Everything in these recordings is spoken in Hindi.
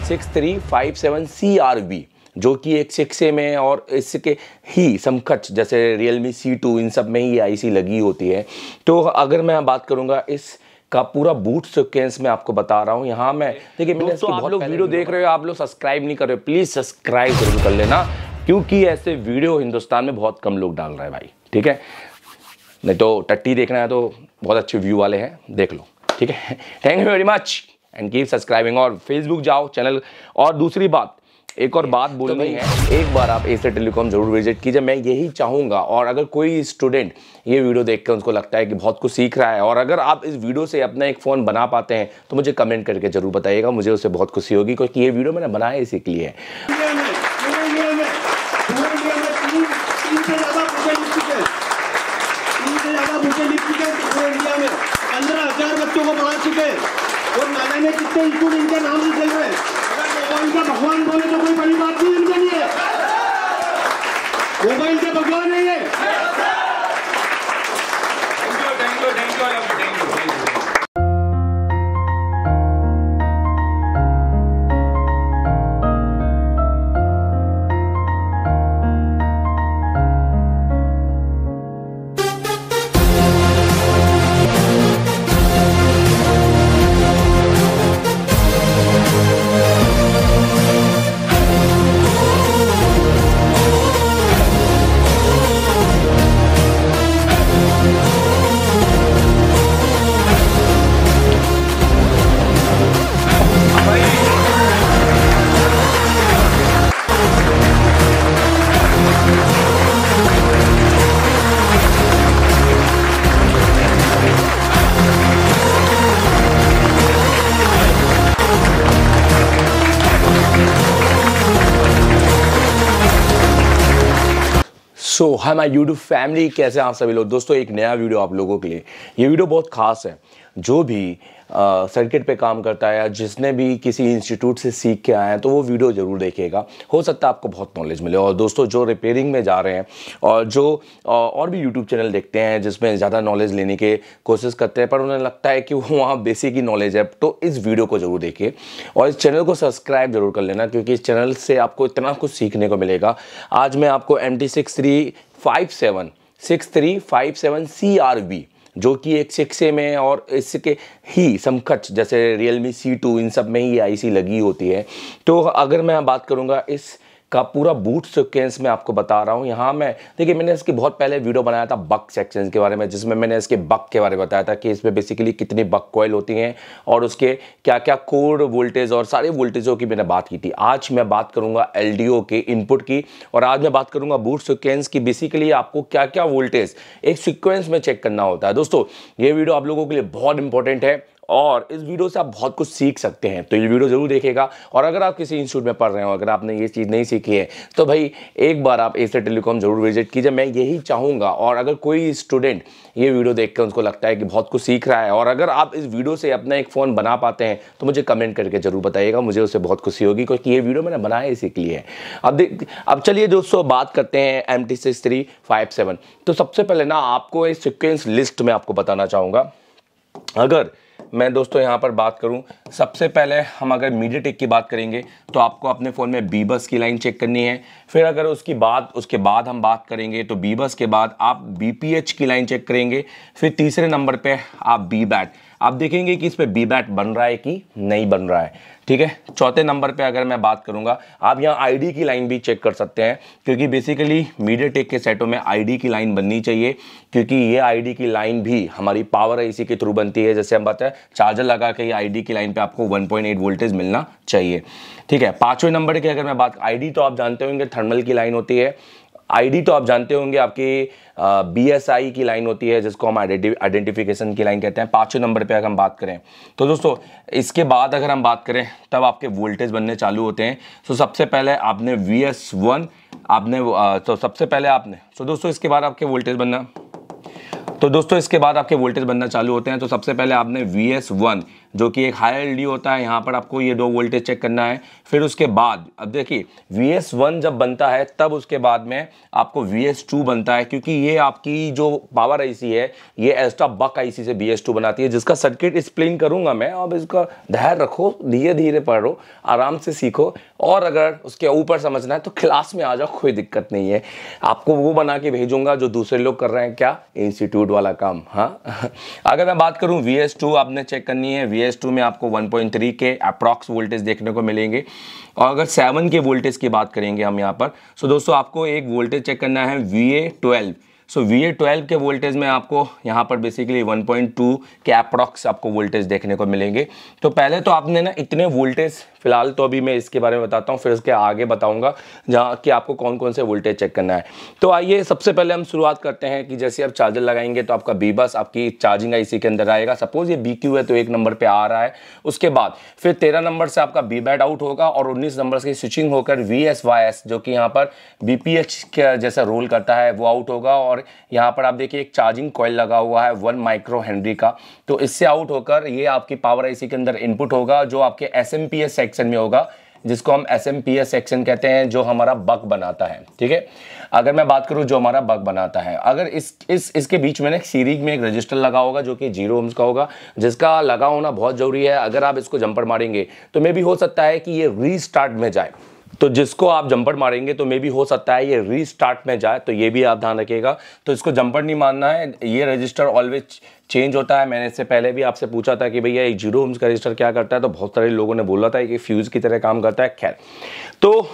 6357CRV, जो कि एक 6A में और इसके ही समकक्ष जैसे Realme C2 इन सब में ही आईसी लगी होती है। तो अगर मैं बात करूंगा इस का पूरा बूट सीक्वेंस मैं आपको बता रहा हूं। यहाँ मैं देखिए मैंने इसकी आप लोग वीडियो देख रहे हो, आप लोग सब्सक्राइब नहीं कर रहे हो, प्लीज सब्सक्राइब जरूर कर लेना, क्योंकि ऐसे वीडियो हिंदुस्तान में बहुत कम लोग डाल रहे हैं भाई, ठीक है। नहीं तो टट्टी देखना है तो बहुत अच्छे व्यू वाले हैं, देख लो, ठीक है। Thank you very much and keep subscribing. और फेसबुक जाओ चैनल। और दूसरी बात, एक और बात बोलनी है, एक बार आप एशिया टेलीकॉम जरूर विजिट कीजिए, मैं यही चाहूँगा। और अगर कोई स्टूडेंट ये वीडियो देखकर उसको लगता है कि बहुत कुछ सीख रहा है, और अगर आप इस वीडियो से अपना एक फ़ोन बना पाते हैं तो मुझे कमेंट करके जरूर बताइएगा, मुझे उससे बहुत खुशी होगी, क्योंकि ये वीडियो मैंने बनाया इसी के लिए है। कितने स्कूल इनके नाम से चल रहे हैं, मोबाइल का भगवान बोले तो कोई बड़ी बात नहीं इनके लिए, मोबाइल के भगवान है ये। सो हाय माय यूट्यूब फैमिली, कैसे हैं आप सभी लोग। दोस्तों एक नया वीडियो आप लोगों के लिए। ये वीडियो बहुत खास है। जो भी सर्किट पे काम करता है या जिसने भी किसी इंस्टीट्यूट से सीख के आए हैं तो वो वीडियो ज़रूर देखेगा, हो सकता है आपको बहुत नॉलेज मिले। और दोस्तों जो रिपेयरिंग में जा रहे हैं और जो और भी यूट्यूब चैनल देखते हैं जिसमें ज़्यादा नॉलेज लेने की कोशिश करते हैं पर उन्हें लगता है कि वहाँ बेसिक ही नॉलेज है, तो इस वीडियो को ज़रूर देखिए और इस चैनल को सब्सक्राइब जरूर कर लेना, क्योंकि इस चैनल से आपको इतना कुछ सीखने को मिलेगा। आज मैं आपको MT6357CRV, जो कि एक 6A में और इसके ही समकक्ष जैसे Realme C2 इन सब में ही आईसी लगी होती है। तो अगर मैं बात करूंगा इस का पूरा बूट सीक्वेंस मैं आपको बता रहा हूं। यहाँ मैं देखिए मैंने इसकी बहुत पहले वीडियो बनाया था बक सेक्शन के बारे में, जिसमें मैंने इसके बक के बारे में बताया था कि इसमें बेसिकली कितनी बक कॉइल होती हैं और उसके क्या क्या कोड वोल्टेज और सारे वोल्टेजों की मैंने बात की थी। आज मैं बात करूंगा LDO के इनपुट की, और आज मैं बात करूंगा बूट सीक्वेंस की, बेसिकली आपको क्या क्या वोल्टेज एक सीक्वेंस में चेक करना होता है। दोस्तों ये वीडियो आप लोगों के लिए बहुत इंपॉर्टेंट है और इस वीडियो से आप बहुत कुछ सीख सकते हैं, तो ये वीडियो जरूर देखिएगा। और अगर आप किसी इंस्टीट्यूट में पढ़ रहे हो, अगर आपने ये चीज़ नहीं सीखी है तो भाई एक बार आप एशिया टेलीकॉम जरूर विजिट कीजिए, मैं यही चाहूँगा। और अगर कोई स्टूडेंट ये वीडियो देखकर उसको लगता है कि बहुत कुछ सीख रहा है, और अगर आप इस वीडियो से अपना एक फ़ोन बना पाते हैं तो मुझे कमेंट करके जरूर बताइएगा, मुझे उससे बहुत खुशी होगी, क्योंकि ये वीडियो मैंने बनाया इसी के लिए है। अब चलिए दोस्तों बात करते हैं MT6357। तो सबसे पहले ना आपको इस सीक्वेंस लिस्ट में आपको बताना चाहूँगा। अगर मैं दोस्तों यहाँ पर बात करूँ, सबसे पहले हम अगर मीडियाटेक की बात करेंगे तो आपको अपने फ़ोन में बी बस की लाइन चेक करनी है। फिर अगर उसके बाद हम बात करेंगे तो बी बस के बाद आप BPH की लाइन चेक करेंगे। फिर तीसरे नंबर पे आप बी बैट, आप देखेंगे कि इस पे बी बैट बन रहा है कि नहीं बन रहा है, ठीक है। चौथे नंबर पे अगर मैं बात करूंगा, आप यहाँ ID की लाइन भी चेक कर सकते हैं, क्योंकि बेसिकली मीडियाटेक के सेटों में ID की लाइन बननी चाहिए, क्योंकि ये ID की लाइन भी हमारी पावर IC के थ्रू बनती है। जैसे हम बताएं चार्जर लगा के ID की लाइन पे आपको 1.8 वोल्टेज मिलना चाहिए, ठीक है। पाँचवें नंबर की अगर मैं बात, ID तो आप जानते होंगे थर्मल की लाइन होती है, ID तो आप जानते होंगे आपकी BSI की लाइन होती है, जिसको हम आइडेंटिफिकेशन की लाइन कहते हैं। पाँचवें नंबर पे अगर हम बात करें तो दोस्तों इसके बाद अगर हम बात करें तब आपके वोल्टेज बनने चालू होते हैं। तो सबसे पहले आपने VS1 आपने तो सबसे पहले आपने दोस्तों इसके बाद आपके वोल्टेज बनना, तो दोस्तों इसके बाद आपके वोल्टेज बनना चालू होते हैं। तो सबसे पहले आपने VS1 जो कि एक हायर एलडीओ होता है। यहाँ पर आपको ये 2 वोल्टेज चेक करना है। फिर उसके बाद अब देखिए VS1 जब बनता है तब उसके बाद में आपको VS2 बनता है, क्योंकि ये आपकी जो पावर आईसी है ये एस्ट्रा बक आईसी से VS2 बनाती है, जिसका सर्किट एक्सप्लेन करूंगा मैं। अब इसका धैर्य रखो, धीरे धीरे पढ़ो, आराम से सीखो, और अगर उसके ऊपर समझना है तो क्लास में आ जाओ, कोई दिक्कत नहीं है। आपको वो बना के भेजूंगा जो दूसरे लोग कर रहे हैं, क्या इंस्टीट्यूट वाला काम। हाँ अगर मैं बात करूं VS2 आपने चेक करनी है। VS2 में आपको 1.3 के अप्रॉक्स वोल्टेज देखने को मिलेंगे। और अगर 7 के वोल्टेज की बात करेंगे हम यहाँ पर, सो दोस्तों आपको एक वोल्टेज चेक करना है VA12। सो VA12 के वोल्टेज में आपको यहाँ पर बेसिकली 1.2 के अप्रॉक्स आपको वोल्टेज देखने को मिलेंगे। तो पहले तो आपने ना इतने वोल्टेज, फिलहाल तो अभी मैं इसके बारे में बताता हूँ, फिर उसके आगे बताऊंगा जहाँ कि आपको कौन कौन से वोल्टेज चेक करना है। तो आइए सबसे पहले हम शुरुआत करते हैं कि जैसे आप चार्जर लगाएंगे तो आपका B बस आपकी चार्जिंग आईसी के अंदर आएगा। सपोज ये BQ है तो 1 नंबर पे आ रहा है। उसके बाद फिर 13 नंबर से आपका BBAT आउट होगा और 19 नंबर से स्विचिंग होकर VSYS जो कि यहाँ पर BPH के जैसा रोल करता है वो आउट होगा। और यहाँ पर आप देखिए एक चार्जिंग कॉइल लगा हुआ है 1 माइक्रो हेनरी का, तो इससे आउट होकर ये आपकी पावर आईसी के अंदर इनपुट होगा जो आपके SMPS सेक्शन में होगा, जिसको हम SMPS सेक्शन कहते हैं, जो हमारा बक बनाता है। ठीक है, अगर मैं बात करूं जो हमारा बक बनाता है, अगर इसके बीच में ना सीरीज में एक रजिस्टर लगा होगा जो कि 0 ohms का होगा, जिसका लगा होना बहुत जरूरी है। अगर आप इसको जंपर मारेंगे तो मे भी हो सकता है कि ये रीस्टार्ट में जाए, तो जिसको आप जंपर मारेंगे तो मे भी हो सकता है ये रीस्टार्ट में जाए, तो ये भी आप ध्यान रखिएगा। तो इसको जंपर नहीं मारना है, ये रजिस्टर ऑलवेज चेंज होता है। मैंने इससे पहले भी आपसे पूछा था कि भैया ये 0 ohms का रजिस्टर क्या करता है, तो बहुत सारे लोगों ने बोला था कि फ्यूज की तरह काम करता है। खैर, तो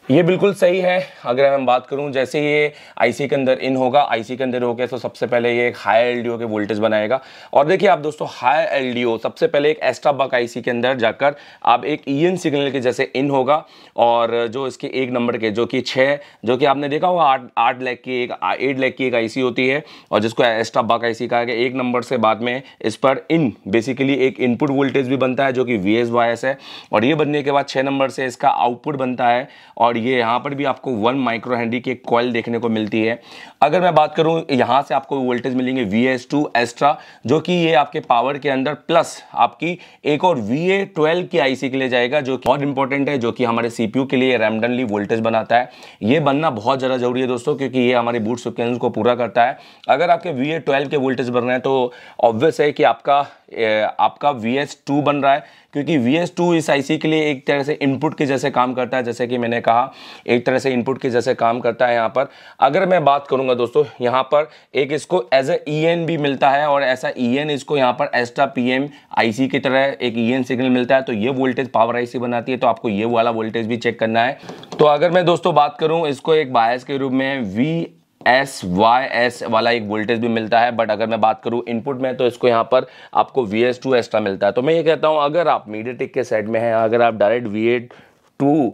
ये बिल्कुल सही है। अगर मैं बात करूं जैसे ये आईसी के अंदर इन होगा, आईसी के अंदर हो गया तो सबसे पहले ये एक हाई एलडीओ के वोल्टेज बनाएगा। और देखिए आप दोस्तों, हाई एलडीओ सबसे पहले एक एक्स्ट्रा बक आईसी के अंदर जाकर आप एक EN सिग्नल के जैसे इन होगा, और जो इसके 1 नंबर के जो कि 6, जो कि आपने देखा होगा 8 लाख की एक 8 लाख की एक आईसी होती है, और जिसको एक्स्ट्रा बक आईसी कहा गया। 1 नंबर से बाद में इस पर इन बेसिकली एक इनपुट वोल्टेज भी बनता है जो कि VSYS है, और ये बनने के बाद 6 नंबर से इसका आउटपुट बनता है। और ये यहाँ पर भी आपको 1 माइक्रो हेनरी की एक कॉइल देखने को मिलती है। अगर मैं बात करूं यहाँ से आपको वोल्टेज मिलेंगे VS2 एक्स्ट्रा, जो कि ये आपके पावर के अंदर प्लस आपकी एक और VA12 की आईसी के लिए जाएगा, जो कि बहुत इंपॉर्टेंट है, जो कि हमारे CPU के लिए रैंडमली वोल्टेज बनाता है। ये बनना बहुत ज़्यादा जरूरी है दोस्तों, क्योंकि ये हमारी बूट सीक्वेंस को पूरा करता है। अगर आपके VA12 के वोल्टेज बन रहे हैं तो ऑब्वियस है कि आपका VS2 बन रहा है, क्योंकि VS2 इस आईसी के लिए एक तरह से इनपुट के जैसे काम करता है। जैसे कि मैंने कहा एक तरह से इनपुट के जैसे काम करता है यहाँ पर। अगर मैं बात करूंगा दोस्तों, यहाँ पर एक इसको एज ए EN भी मिलता है, और ऐसा EN इसको यहाँ पर एक्स्ट्रा PM आईसी की तरह एक EN सिग्नल मिलता है, तो ये वोल्टेज पावर आईसी बनाती है, तो आपको ये वाला वोल्टेज भी चेक करना है। तो अगर मैं दोस्तों बात करूं, इसको एक बायस के रूप में VSYS वाला एक वोल्टेज भी मिलता है, बट अगर मैं बात करूं इनपुट में तो इसको यहाँ पर आपको VS2 एक्स्ट्रा मिलता है। तो मैं ये कहता हूं, अगर आप मीडियाटेक के सेट में हैं, अगर आप डायरेक्ट VA2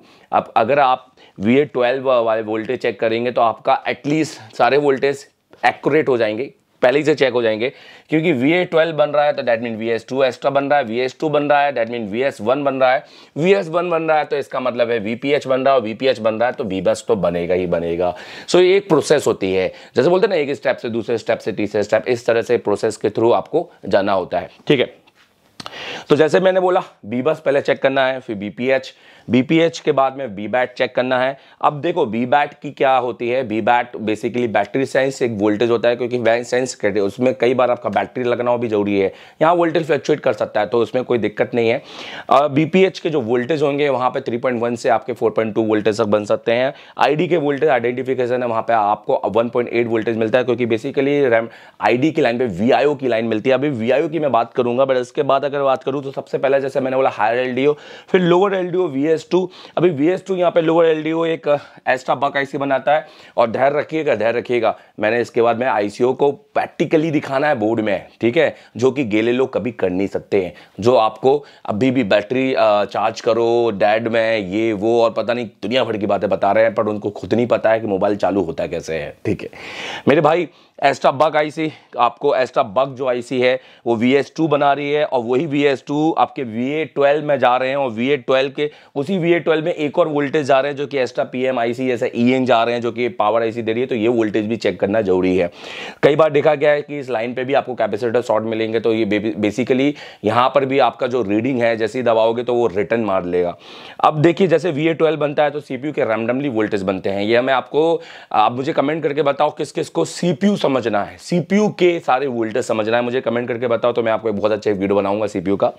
अगर आप VA12 वाले वोल्टेज चेक करेंगे तो आपका एटलीस्ट सारे वोल्टेज एक्यूरेट हो जाएंगे, पहले ही से चेक हो जाएंगे। क्योंकि VA12 बन रहा है तो दैट मीन VS2 एक्स्ट्रा बन रहा है, VS2 बन रहा है दैट मीन VS1 बन रहा है, VS1 बन रहा है तो इसका मतलब है VPH बन रहा है, और VPH बन रहा है तो V बस तो बनेगा ही बनेगा। सो ये एक प्रोसेस होती है, जैसे बोलते हैं ना, एक स्टेप से दूसरे स्टेप से तीसरे स्टेप, इस तरह से प्रोसेस के थ्रू आपको जाना होता है। ठीक है, तो जैसे मैंने बोला B बस पहले चेक करना है, फिर BPH के बाद में BBAT चेक करना है। अब देखो BBAT की क्या होती है, BBAT बेसिकली बैटरी सेंस एक वोल्टेज होता है, क्योंकि सेंस उसमें कई बार आपका बैटरी लगना भी जरूरी है, यहाँ वोल्टेज फ्लक्चुएट कर सकता है, तो उसमें कोई दिक्कत नहीं है। BPH के जो वोल्टेज होंगे वहाँ पे 3.1 से आपके 4.2 वोल्टेज तक बन सकते हैं। ID के वोल्टेज आइडेंटिफिकेशन है, वहाँ पे आपको 1.8 वोल्टेज मिलता है, क्योंकि बेसिकली ID की लाइन पे VIO की लाइन मिलती है। अभी VIO की मैं बात करूंगा, बट इसके बाद अगर बात करूँ तो सबसे पहले जैसे मैंने बोला हायर LDO, फिर लोअर LDO VS2। अभी VS2 यहाँ पे लोअर LDO एक एक्स्ट्रा बक आईसी बनाता है, और धैर्य रखिएगा, मैंने इसके बाद में ICO को प्रैक्टिकली दिखाना है बोर्ड में, ठीक है, जो कि गेले लोग कभी कर नहीं सकते हैं, जो आपको अभी भी बैटरी चार्ज करो डैड में ये वो और पता नहीं दुनिया भर की बातें बता रहे हैं, पर उनको खुद नहीं पता है कि मोबाइल चालू होता कैसे है। ठीक है मेरे भाई, एस्ट्रा बग आईसी, आपको एस्ट्रा बग जो आईसी है वो VS2 बना रही है, और वही VS2 आपके VA12 में जा रहे हैं, और VA12 के उसी VA12 में एक और वोल्टेज जा रहे हैं जो कि एस्ट्रा PM आईसी जैसे EN जा रहे हैं, जो कि पावर आईसी दे रही है। तो ये वोल्टेज भी चेक करना जरूरी है। कई बार देखा गया है कि इस लाइन पे भी आपको कैपेसिटर शॉर्ट मिलेंगे, तो ये बेसिकली यहाँ पर भी आपका जो रीडिंग है जैसे ही दबाओगे तो वो रिटर्न मार लेगा। अब देखिए जैसे VA12 बनता है तो CPU के रैंडमली वोल्टेज बनते हैं। ये मैं आपको, आप मुझे कमेंट करके बताओ किस किस को CPU समझना है, CPU के सारे वोल्टेज समझना है, मुझे कमेंट करके बताओ, तो मैं आपको एक बहुत अच्छा वीडियो बनाऊंगा CPU का।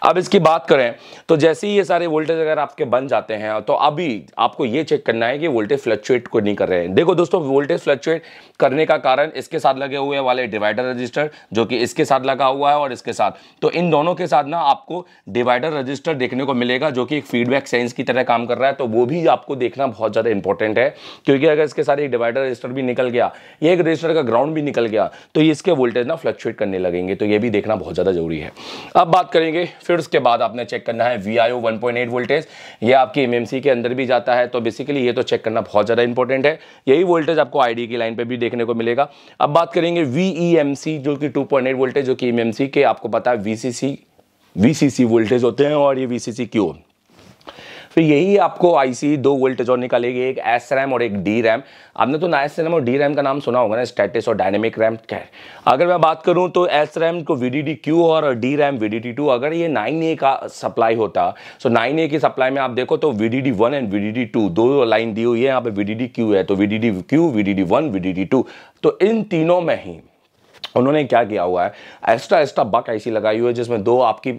अब इसकी बात करें तो जैसे ही ये सारे वोल्टेज अगर आपके बन जाते हैं तो अभी आपको ये चेक करना है कि वोल्टेज फ्लक्चुएट को नहीं कर रहे हैं। देखो दोस्तों, वोल्टेज फ्लक्चुएट करने का कारण इसके साथ लगे हुए वाले डिवाइडर रजिस्टर जो कि इसके साथ लगा हुआ है और इसके साथ, तो इन दोनों के साथ ना आपको डिवाइडर रजिस्टर देखने को मिलेगा जो कि एक फीडबैक सेंस की तरह काम कर रहा है। तो वो भी आपको देखना बहुत ज़्यादा इंपॉर्टेंट है, क्योंकि अगर इसके साथ एक डिवाइडर रजिस्टर भी निकल गया, ये एक रजिस्टर का ग्राउंड भी निकल गया, तो ये इसके वोल्टेज ना फ्लक्चुएट करने लगेंगे। तो ये भी देखना बहुत ज़्यादा जरूरी है। अब बात करेंगे, फिर उसके बाद आपने चेक करना है VIO 1.8 वोल्टेज, ये आपकी MMC के अंदर भी जाता है, तो बेसिकली ये तो चेक करना बहुत ज़्यादा इंपॉर्टेंट है। यही वोल्टेज आपको ID की लाइन पे भी देखने को मिलेगा। अब बात करेंगे VEMC जो कि 2.8 वोल्टेज, जो कि MMC के आपको पता है VCC वोल्टेज होते हैं, और ये VCC क्यों। फिर यही आपको IC 2 वोल्टेज और निकालेगी, एक SRAM और एक DRAM। आपने तो SRAM और DRAM का नाम सुना होगा ना, स्टैटिस और डायनेमिक रैम। क्या है, अगर मैं बात करूं तो SRAM को VDD-Q और DRAM VDD-2। अगर ये 9A का सप्लाई होता, सो 9A की सप्लाई में आप देखो तो VDD-1 एंड VDD-2 दो लाइन दी हुई है, यहाँ पे VDD-Q है, तो VDD-Q, VDD-1, VDD-2, तो इन तीनों में ही उन्होंने क्या किया हुआ है, एक्स्ट्रा बक आईसी लगाई हुई है, जिसमें दो आपकी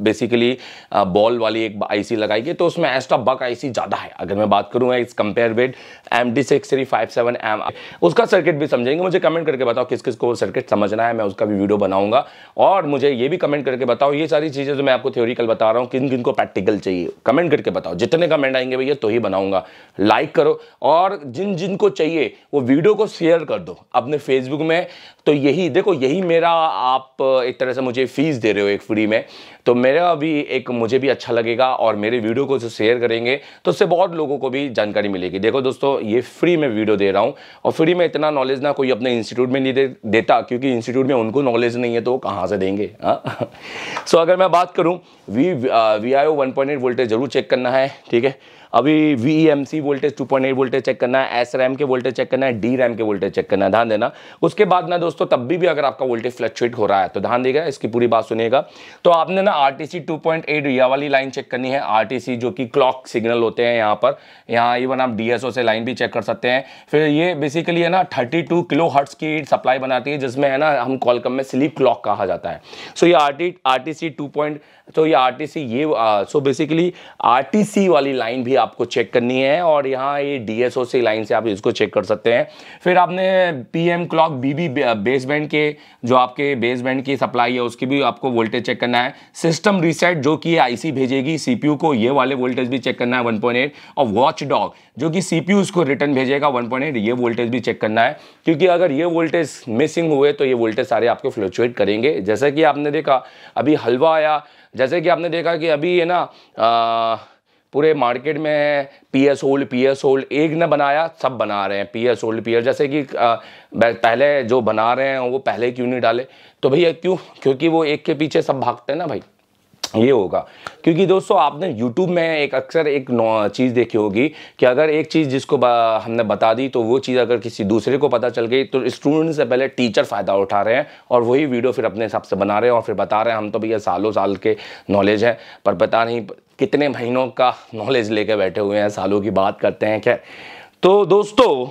बेसिकली बॉल वाली एक आईसी लगाई गई, तो उसमें एक्स्ट्रा बक आईसी ज़्यादा है। अगर मैं बात करूँ इस कंपेयर विद MD6357M, उसका सर्किट भी समझेंगे। मुझे कमेंट करके बताओ किस किस को सर्किट समझना है, मैं उसका भी वीडियो बनाऊंगा। और मुझे ये भी कमेंट करके बताओ, ये सारी चीज़ें जो मैं आपको थ्योरिकल बता रहा हूँ, किन किन को प्रैक्टिकल चाहिए, कमेंट करके बताओ। जितने कमेंट आएंगे भैया तो ही बनाऊंगा। लाइक करो, और जिन जिन को चाहिए वो वीडियो को शेयर कर दो अपने फेसबुक में। तो यही देखो, यही मेरा, आप एक तरह से मुझे फीस दे रहे हो एक फ्री में, तो मेरा भी एक, मुझे भी अच्छा लगेगा, और मेरे वीडियो को जो शेयर करेंगे तो उससे बहुत लोगों को भी जानकारी मिलेगी। देखो दोस्तों, ये फ्री में वीडियो दे रहा हूँ, और फ्री में इतना नॉलेज ना कोई अपने इंस्टीट्यूट में नहीं देता, क्योंकि इंस्टीट्यूट में उनको नॉलेज नहीं है तो वो कहाँ से देंगे। सो अगर मैं बात करूँ, VIO 1.8 वोल्टेज जरूर चेक करना है, ठीक है। अभी VEMC वोल्टेज 2.8 वोल्टेज चेक करना है, SRAM के वोल्टेज चेक करना है, DRAM के वोल्टेज चेक करना है, ध्यान देना। उसके बाद ना दोस्तों, तब भी अगर आपका वोल्टेज फ्लक्चुएट हो रहा है तो ध्यान देगा, इसकी पूरी बात सुनिएगा। तो आपने ना RTC 2.8 यह वाली लाइन चेक करनी है, RTC जो कि क्लॉक सिग्नल होते हैं यहाँ पर, यहाँ इवन आप DSO से लाइन भी चेक कर सकते हैं। फिर ये बेसिकली है ना 32 किलो हर्ट्ज की सप्लाई बनाती है, जिसमें है ना हम कॉलकम में स्लीप क्लॉक कहा जाता है। सो ये RTC 2. तो ये RTC ये सो बेसिकली RTC वाली लाइन भी आपको चेक करनी है, और यहाँ ये DSO से लाइन से आप इसको चेक कर सकते हैं। फिर आपने PM clock BB base band के, जो आपके बेस बैंड की सप्लाई है, उसकी भी आपको वोल्टेज चेक करना है। सिस्टम रीसेट जो कि IC भेजेगी CPU को, ये वाले वोल्टेज भी चेक करना है 1.8, और वॉच डॉग जो कि CPU उसको रिटर्न भेजेगा 1.8, ये वोल्टेज भी चेक करना है, क्योंकि अगर ये वोल्टेज मिसिंग हुए तो ये वोल्टेज सारे आपके फ्लक्चुएट करेंगे। जैसे कि आपने देखा अभी हलवा आया, जैसे कि आपने देखा कि अभी है ना पूरे मार्केट में PS होल्ड एक ने बनाया, सब बना रहे हैं PS होल्ड PS। जैसे कि पहले जो बना रहे हैं वो पहले क्यों नहीं डाले, तो भैया क्यों, क्योंकि वो एक के पीछे सब भागते हैं ना भाई, ये होगा। क्योंकि दोस्तों आपने YouTube में एक अक्सर एक चीज़ देखी होगी कि अगर एक चीज़ जिसको हमने बता दी, तो वो चीज़ अगर किसी दूसरे को पता चल गई तो स्टूडेंट से पहले टीचर फ़ायदा उठा रहे हैं, और वही वीडियो फिर अपने हिसाब से बना रहे हैं, और फिर बता रहे हैं हम तो भैया सालों साल के नॉलेज है, पर पता नहीं कितने महीनों का नॉलेज लेके बैठे हुए हैं, सालों की बात करते हैं। खैर, तो दोस्तों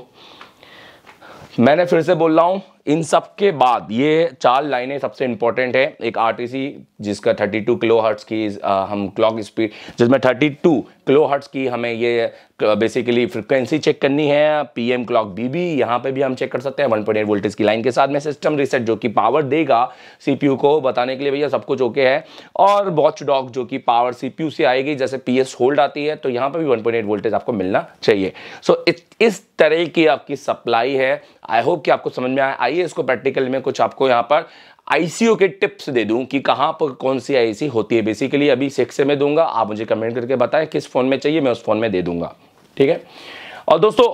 मैंने फिर से बोल रहा हूँ, इन सब के बाद ये 4 लाइनें सबसे इंपॉर्टेंट है। एक RTC जिसका 32 किलो हर्ट्ज की हम क्लॉक स्पीड, जिसमें 32 किलो हर्ट्ज की हमें ये बेसिकली फ्रिक्वेंसी चेक करनी है। PM क्लॉक BB यहाँ पे भी हम चेक कर सकते हैं 1.8 वोल्टेज की लाइन के साथ में। सिस्टम रीसेट जो कि पावर देगा CPU को बताने के लिए भैया सब कुछ ओके है, और वॉच डॉग जो कि पावर CPU से आएगी, जैसे PS होल्ड आती है, तो यहाँ पे भी 1.8 वोल्टेज आपको मिलना चाहिए। सो इस तरह की आपकी सप्लाई है। आई होप कि आपको समझ में आया। आइए इसको प्रैक्टिकल में कुछ आपको यहाँ पर ICO के टिप्स दे दूं कि कहाँ पर कौन सी IC होती है। बेसिकली अभी 6 में दूंगा, आप मुझे कमेंट करके बताएं किस फोन में चाहिए, मैं उस फोन में दे दूंगा, ठीक है। और दोस्तों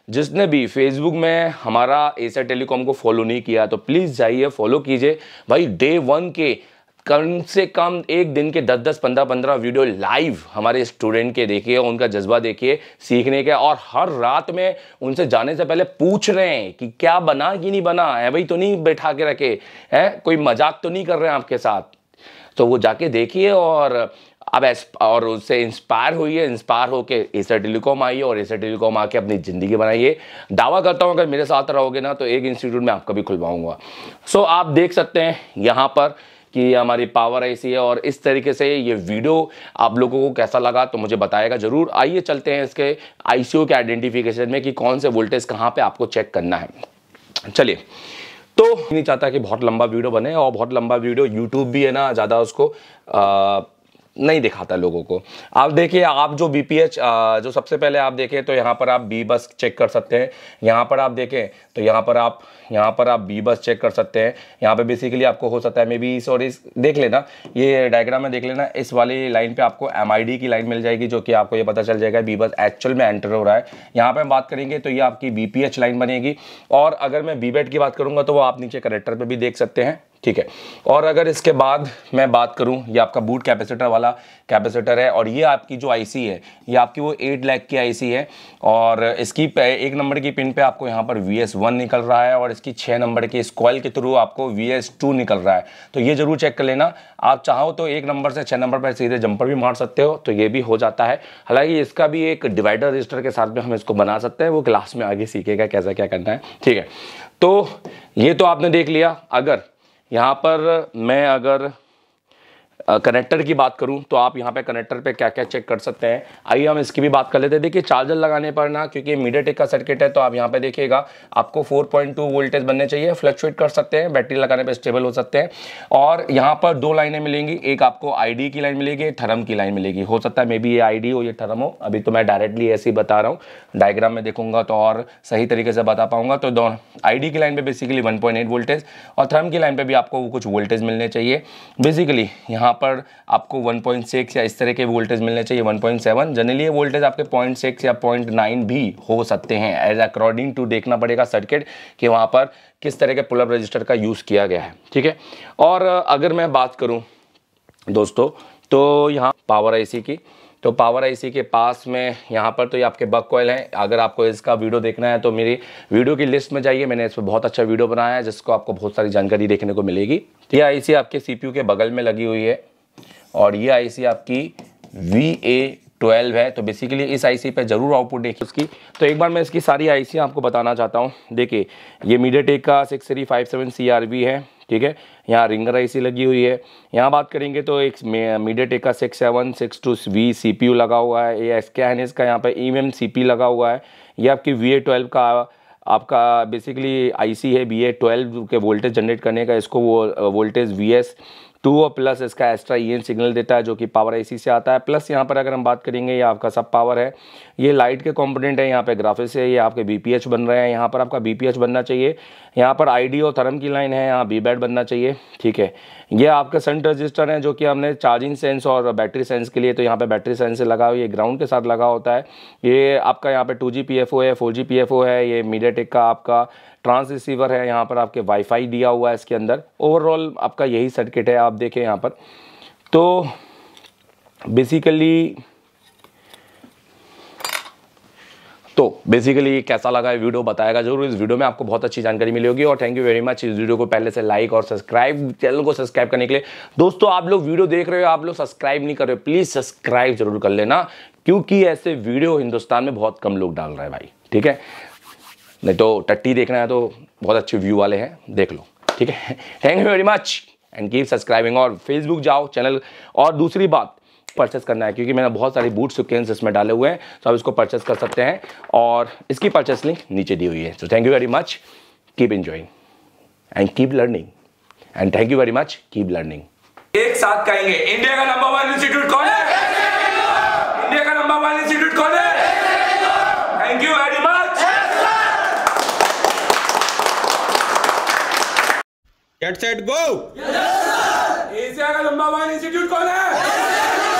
जिसने भी फेसबुक में हमारा एशिया टेलीकॉम को फॉलो नहीं किया तो प्लीज़ जाइए फॉलो कीजिए भाई। डे 1 के कम से कम एक दिन के 10-10, 15-15 वीडियो लाइव हमारे स्टूडेंट के देखिए, उनका जज्बा देखिए सीखने का, और हर रात में उनसे जाने से पहले पूछ रहे हैं कि क्या बना कि नहीं बना है, भाई तो नहीं बैठा के रखे हैं, कोई मजाक तो नहीं कर रहे हैं आपके साथ। तो वो जाके देखिए और अब और उससे इंस्पायर होइए, इंस्पायर होके एशिया टेलीकॉम आइए और एशिया टेलीकॉम आके अपनी ज़िंदगी बनाइए। दावा करता हूँ अगर मेरे साथ रहोगे ना तो एक इंस्टीट्यूट में आपका भी खुलवाऊंगा। सो आप देख सकते हैं यहाँ पर कि हमारी पावर आईसी है, और इस तरीके से ये वीडियो आप लोगों को कैसा लगा तो मुझे बताएगा ज़रूर। आइए चलते हैं इसके आईसीयू के आइडेंटिफिकेशन में कि कौन से वोल्टेज कहाँ पे आपको चेक करना है। चलिए, तो नहीं चाहता कि बहुत लंबा वीडियो बने, और बहुत लंबा वीडियो यूट्यूब भी है ना ज़्यादा उसको नहीं दिखाता लोगों को। आप देखिए, आप जो बीपीएच जो सबसे पहले आप देखें तो यहाँ पर आप बी बस चेक कर सकते हैं। यहाँ पर आप देखें तो यहाँ पर आप बी बस चेक कर सकते हैं। यहाँ पे बेसिकली आपको हो सकता है मे बी इस और इस देख लेना, ये डायग्राम में देख लेना, इस वाली लाइन पे आपको एमआईडी की लाइन मिल जाएगी, जो कि आपको ये पता चल जाएगा बी बस एक्चुअल में एंटर हो रहा है। यहाँ पे हम बात करेंगे तो ये आपकी बीपीएच लाइन बनेगी, और अगर मैं बीबेट की बात करूँगा तो वो आप नीचे कनेक्टर पर भी देख सकते हैं, ठीक है। और अगर इसके बाद मैं बात करूं, ये आपका बूट कैपेसिटर वाला कैपेसिटर है, और ये आपकी जो आईसी है ये आपकी वो 8 लाख की आईसी है, और इसकी 1 नंबर की पिन पे आपको यहाँ पर VS1 निकल रहा है, और इसकी 6 नंबर के इस कॉइल के थ्रू आपको VS2 निकल रहा है। तो ये जरूर चेक कर लेना। आप चाहो तो 1 नंबर से 6 नंबर पर सीधे जंपर भी मार सकते हो, तो ये भी हो जाता है। हालांकि इसका भी एक डिवाइडर रजिस्टर के साथ में हम इसको बना सकते हैं, वो क्लास में आगे सीखेगा कैसा क्या करना है, ठीक है। तो ये तो आपने देख लिया। अगर यहाँ पर मैं अगर कनेक्टर की बात करूं तो आप यहाँ पे कनेक्टर पे क्या क्या चेक कर सकते हैं, आइए हम इसकी भी बात कर लेते हैं। देखिए, चार्जर लगाने पर ना, क्योंकि मीडियाटेक का सर्किट है, तो आप यहाँ पे देखिएगा आपको 4.2 वोल्टेज बनने चाहिए। फ्लक्चुएट कर सकते हैं, बैटरी लगाने पे स्टेबल हो सकते हैं। और यहाँ पर 2 लाइनें मिलेंगी, एक आपको आईडी की लाइन मिलेगी, थर्म की लाइन मिलेगी। हो सकता है मे बी ये आईडी हो ये थर्म हो, अभी तो मैं डायरेक्टली ऐसे ही बता रहा हूँ, डायग्राम में देखूंगा तो और सही तरीके से बता पाऊंगा। तो दोनों आईडी की लाइन पे बेसिकली 1.8 वोल्टेज, और थर्म की लाइन पे भी आपको कुछ वोल्टेज मिलने चाहिए। बेसिकली यहाँ पर आपको 1.6 या इस तरह के वोल्टेज मिलने चाहिए, 1.7। जनरली ये वोल्टेज आपके 0.6 या 0.9 भी हो सकते हैं, एज अकॉर्डिंग टू देखना पड़ेगा सर्किट कि वहाँ पर किस तरह के पुल अप रजिस्टर का यूज़ किया गया है, ठीक है। और अगर मैं बात करूँ दोस्तों तो यहाँ पावर आईसी की, तो पावर आईसी के पास में यहाँ पर तो ये आपके बक कॉइल हैं। अगर आपको इसका वीडियो देखना है तो मेरी वीडियो की लिस्ट में जाइए, मैंने इस पर बहुत अच्छा वीडियो बनाया है जिसको आपको बहुत सारी जानकारी देखने को मिलेगी। ये आईसी आपके सीपीयू के बगल में लगी हुई है, और ये आईसी आपकी VA12 है। तो बेसिकली इस आईसी पे जरूर आउटपुट देखिए उसकी। तो एक बार मैं इसकी सारी आईसी आपको बताना चाहता हूँ। देखिए, ये मीडियाटेक का 6357 CRV है, ठीक है। यहाँ रिंगर आईसी लगी हुई है। यहाँ बात करेंगे तो एक मीडियाटेक का 6762V CPU लगा हुआ है। ये SKHANIS का यहाँ पे EMM CPU लगा हुआ है। ये आपकी VA12 का आपका बेसिकली आईसी है, VA12 के वोल्टेज जनरेट करने का। इसको वो वोल्टेज VS2 और प्लस इसका एक्स्ट्रा EN सिग्नल देता है, जो कि पावर आईसी से आता है। प्लस यहाँ पर अगर हम बात करेंगे, ये आपका सब पावर है, ये लाइट के कंपोनेंट है, यहाँ पे ग्राफिक्स है, ये आपके बीपीएच बन रहे हैं। यहाँ पर आपका बीपीएच बनना चाहिए, यहाँ पर आईडी और थर्म की लाइन है, यहाँ बीबैट बनना चाहिए, ठीक है। ये आपका शंट रजिस्टर है, जो कि हमने चार्जिंग सेंस और बैटरी सेंस के लिए, तो यहाँ पे बैटरी सेंस से लगा हुआ, ये ग्राउंड के साथ लगा होता है। ये आपका यहाँ पे 2GPFO है, 4GPFO है। ये मीडियाटेक का आपका ट्रांस रिसीवर है, यहाँ पर आपके वाईफाई दिया हुआ है इसके अंदर। ओवरऑल आपका यही सर्किट है, आप देखें यहाँ पर। तो बेसिकली कैसा लगा ये वीडियो बताएगा जरूर। इस वीडियो में आपको बहुत अच्छी जानकारी मिली होगी, और थैंक यू वेरी मच इस वीडियो को पहले से लाइक और सब्सक्राइब, चैनल को सब्सक्राइब करने के लिए। दोस्तों, आप लोग वीडियो देख रहे हो, आप लोग सब्सक्राइब नहीं कर रहे हो, प्लीज सब्सक्राइब जरूर कर लेना, क्योंकि ऐसे वीडियो हिंदुस्तान में बहुत कम लोग डाल रहे हैं भाई, ठीक है। नहीं तो टट्टी देखना है तो बहुत अच्छे व्यू वाले हैं, देख लो, ठीक है। Thank you very much and keep subscribing. और फेसबुक जाओ चैनल, और दूसरी बात परचेस करना है, क्योंकि मैंने बहुत सारी बूट सिक्वेंस इसमें डाले हुए हैं, तो आप इसको परचेस कर सकते हैं, और इसकी परचेस लिंक नीचे दी हुई है। So thank you very much, keep enjoying and keep learning, and thank you very much, keep learning. एक साथ कहेंगे, इंडिया का नंबर 1 इंस्टीट्यूट कौन है? इंडिया का नंबर 1 इंस्टीट्यूट कौन है? Thank you very much. Get set go! Asia का नंबर 1 इंस्टीट्यूट कौन है?